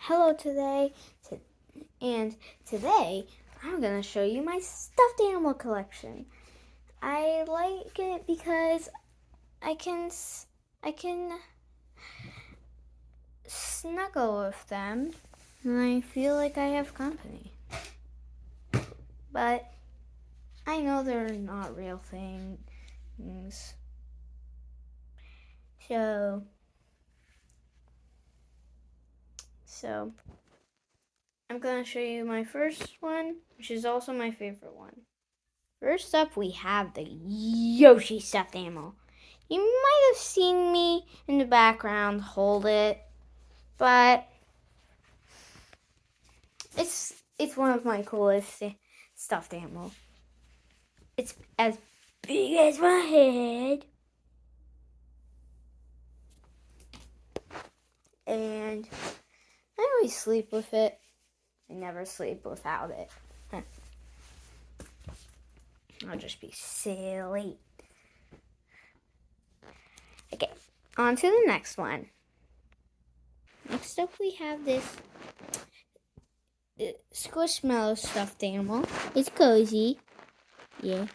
Hello and today I'm going to show you my stuffed animal collection. I like it because I can snuggle with them and I feel like I have company. But I know they're not real things. So I'm going to show you my first one, which is also my favorite one. First up, we have the Yoshi stuffed animal. You might have seen me in the background hold it, but it's one of my coolest stuffed animals. It's as big as my head, and I always sleep with it. I never sleep without it. I'll just be silly. Okay, on to the next one. Next up, we have this Squishmallow stuffed animal. It's cozy. Yeah.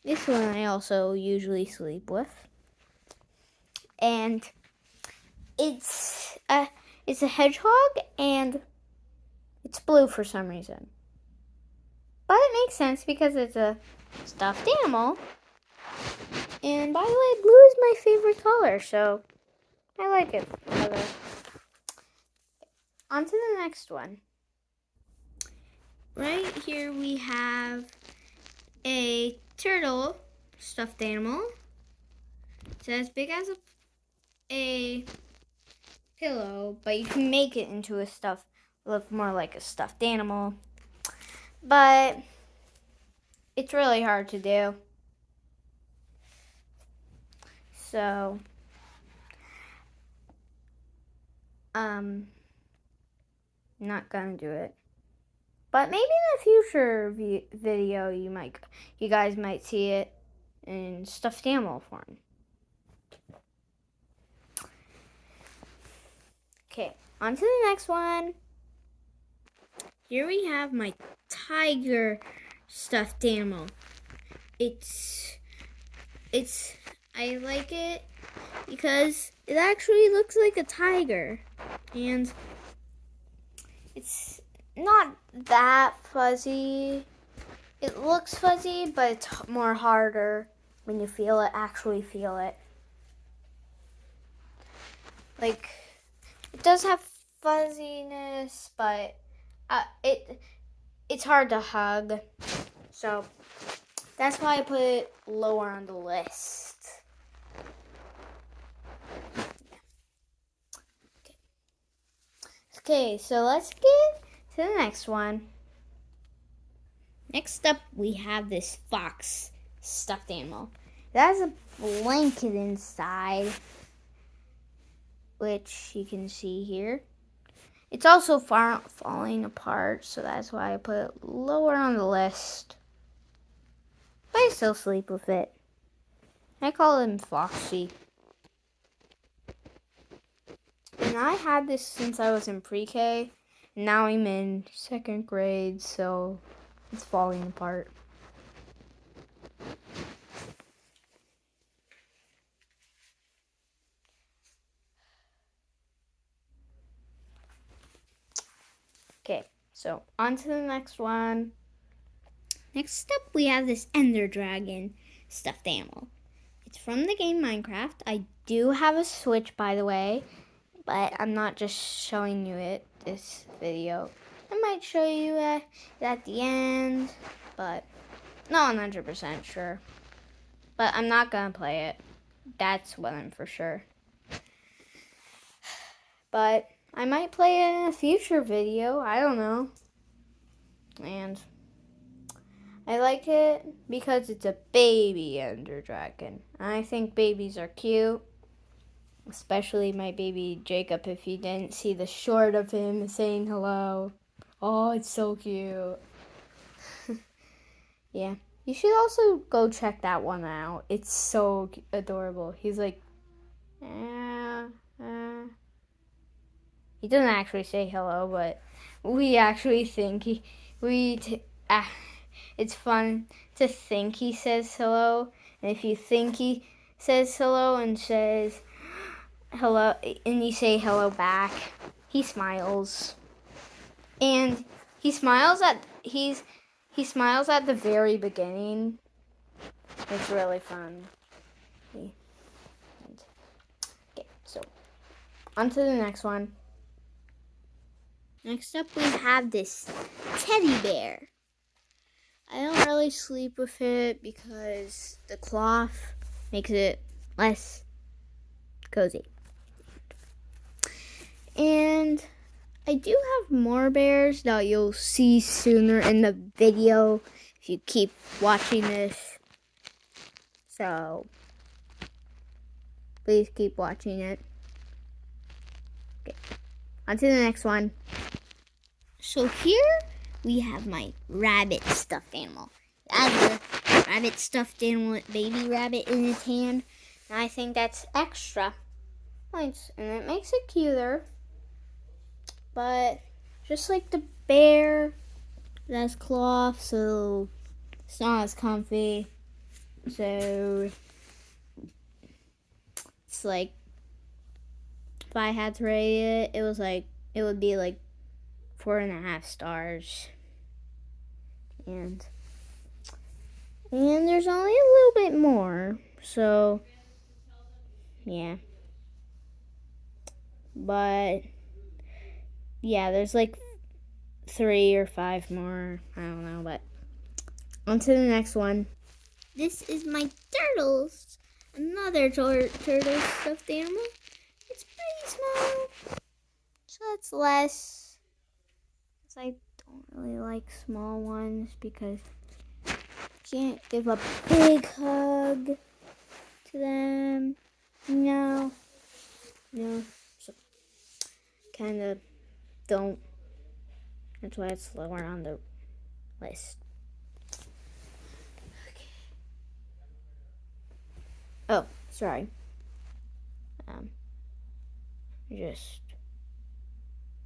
This one I also usually sleep with. And it's a hedgehog and it's blue for some reason. But it makes sense because it's a stuffed animal. And by the way, blue is my favorite color, so I like it better. On to the next one. Right here we have a turtle stuffed animal. It's as big as a pillow, but you can make it into a look more like a stuffed animal. But it's really hard to do. So, not gonna do it. But maybe in a future video, you guys might see it in stuffed animal form. Okay, on to the next one. Here we have my tiger stuffed animal. I like it because it actually looks like a tiger. And it's not that fuzzy. It looks fuzzy, but it's more harder when you actually feel it. Like, it does have fuzziness, but it's hard to hug. So that's why I put it lower on the list. Okay, so let's get to the next one. Next up, we have this fox stuffed animal. It has a blanket inside, which you can see here. It's also falling apart, so that's why I put it lower on the list. But I still sleep with it. I call him Foxy. And I had this since I was in pre-K. Now I'm in second grade, so it's falling apart. Okay, so on to the next one. Next up, we have this Ender Dragon stuffed animal. It's from the game Minecraft. I do have a Switch, by the way, but I'm not just showing you it this video. I might show you it at the end, but not 100% sure. But I'm not gonna play it. That's what I'm for sure. But I might play it in a future video. I don't know. And I like it because it's a baby Ender Dragon. I think babies are cute. Especially my baby Jacob, if you didn't see the short of him saying hello. Oh, it's so cute. Yeah. You should also go check that one out. It's so adorable. He's like, He doesn't actually say hello, but we actually think it's fun to think he says hello. And if you think he says hello and says hello, and you say hello back, he smiles. And he smiles at the very beginning. It's really fun. Okay, so on to the next one. Next up, we have this teddy bear. I don't really sleep with it because the cloth makes it less cozy. And I do have more bears that you'll see sooner in the video if you keep watching this. So please keep watching it. Okay, on to the next one. So here we have my rabbit stuffed animal. I have a rabbit stuffed animal, baby rabbit in his hand. And I think that's extra nice, and it makes it cuter. But just like the bear, it has cloth, so it's not as comfy. So it's like, if I had to rate it, it would be like 4.5 stars. And there's only a little bit more, so yeah. But yeah, there's like 3 or 5 more. I don't know, but on to the next one. This is my turtles. Another turtle stuffed animal. It's pretty small, so it's less. Cause I don't really like small ones because you can't give a big hug to them. No, so kind of don't. That's why it's lower on the list. Okay. Oh, sorry. Just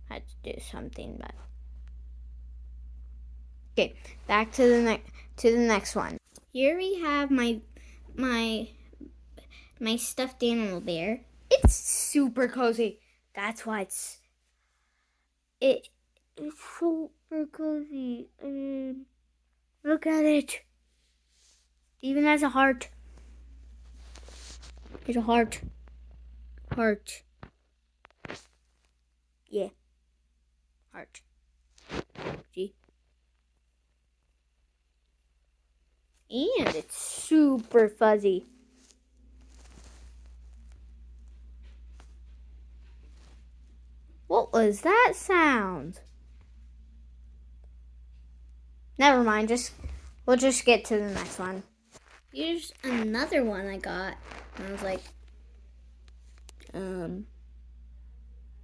had to do something, but okay. Back to the next one. Here we have my stuffed animal bear. It's super cozy. That's why it's super cozy. I mean, look at it. It even has a heart. There's a heart. Heart. Yeah. Heart. See? And it's super fuzzy. What was that sound? Never mind, we'll just get to the next one. Here's another one I got when I was like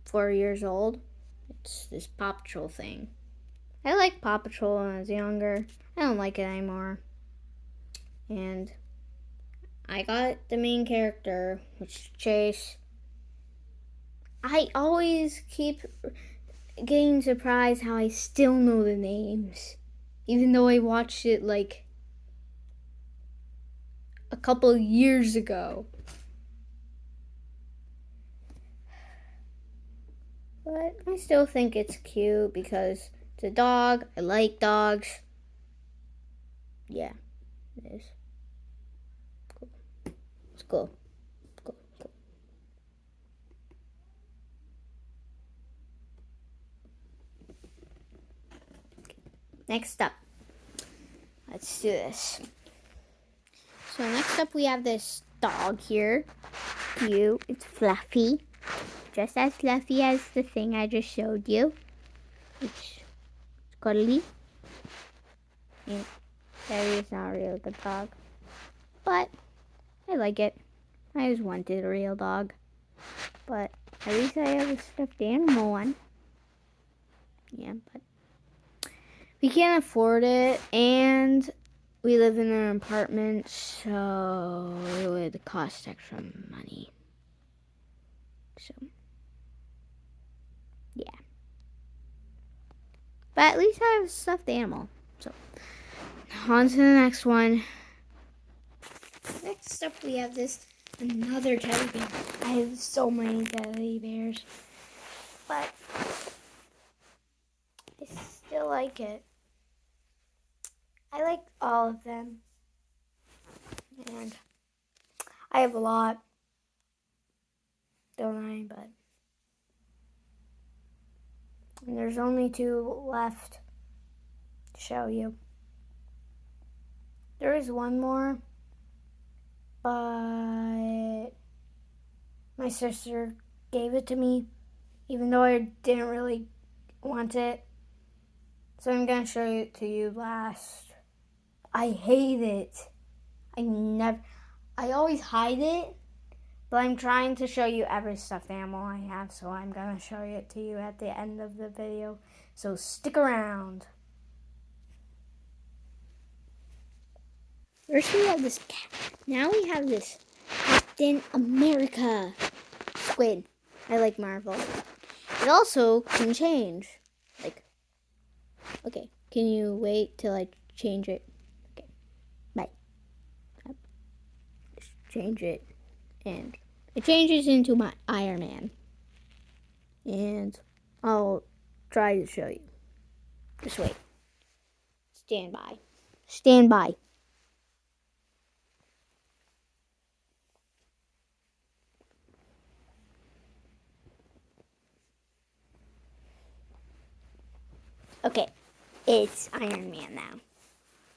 4 years old. It's this Paw Patrol thing. I liked Paw Patrol when I was younger. I don't like it anymore. And I got the main character, which is Chase. I always keep getting surprised how I still know the names, even though I watched it like a couple years ago. But I still think it's cute because it's a dog. I like dogs. Yeah, it is. Cool. It's cool. Cool. Next up, let's do this. So next up we have this dog here. Cute. It's fluffy. Just as fluffy as the thing I just showed you. It's cuddly. And Terry is not a real good dog. But I like it. I always wanted a real dog. But at least I have a stuffed animal one. Yeah, but we can't afford it, and we live in an apartment, so it would cost extra money. So But at least I have a stuffed animal. So, on to the next one. Next up, we have another teddy bear. I have so many teddy bears. But I still like it. I like all of them. And I have a lot. Don't I? But and there's only 2 left to show you. There is one more, but my sister gave it to me, even though I didn't really want it. So I'm going to show it to you last. I hate it. I always hide it, but I'm trying to show you every stuffed animal I have, so I'm going to show it to you at the end of the video. So stick around. First we have this cat. Now we have this Captain America squid. I like Marvel. It also can change. Like, okay, can you wait till I change it? Okay, bye. Just change it. And it changes into my Iron Man. And I'll try to show you. Just wait. Stand by. Stand by. Okay, it's Iron Man now.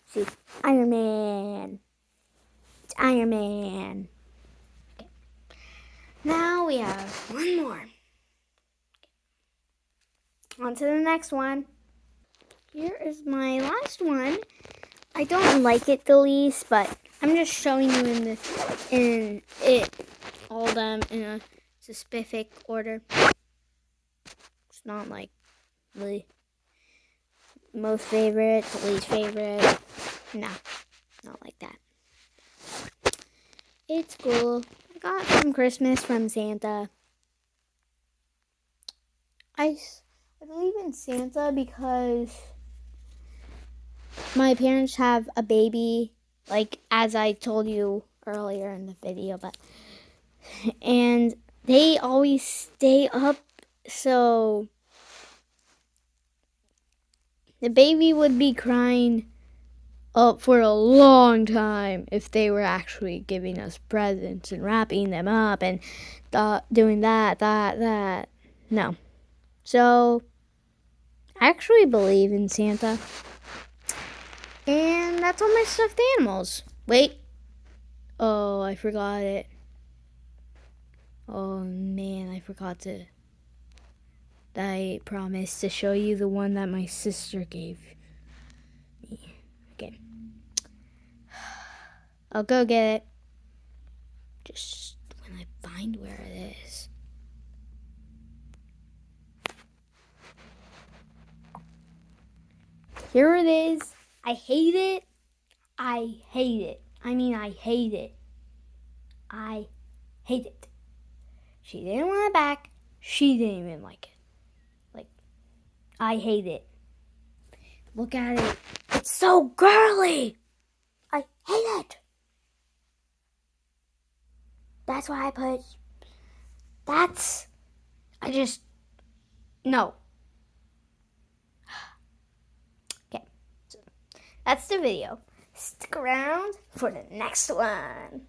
See, Iron Man. It's Iron Man. Okay. Now we have one more. On to the next one. Here is my last one. I don't like it the least, but I'm just showing you all of them in a specific order. It's not like the most favorite, the least favorite. No, not like that. It's cool. I got it from Christmas from Santa. I believe in Santa because my parents have a baby, like as I told you earlier in the video, and they always stay up, so the baby would be crying up for a long time if they were actually giving us presents and wrapping them up and doing that. No. So, I actually believe in Santa. And that's all my stuffed animals. Wait. Oh, I forgot it. Oh man, I promised to show you the one that my sister gave me. Okay. I'll go get it. Just when I find where it is. Here it is. I hate it. I hate it. I mean, I hate it. I hate it. She didn't want it back. She didn't even like it. Like, I hate it. Look at it. It's so girly. I hate it. That's why no. Okay, so that's the video. Stick around for the next one.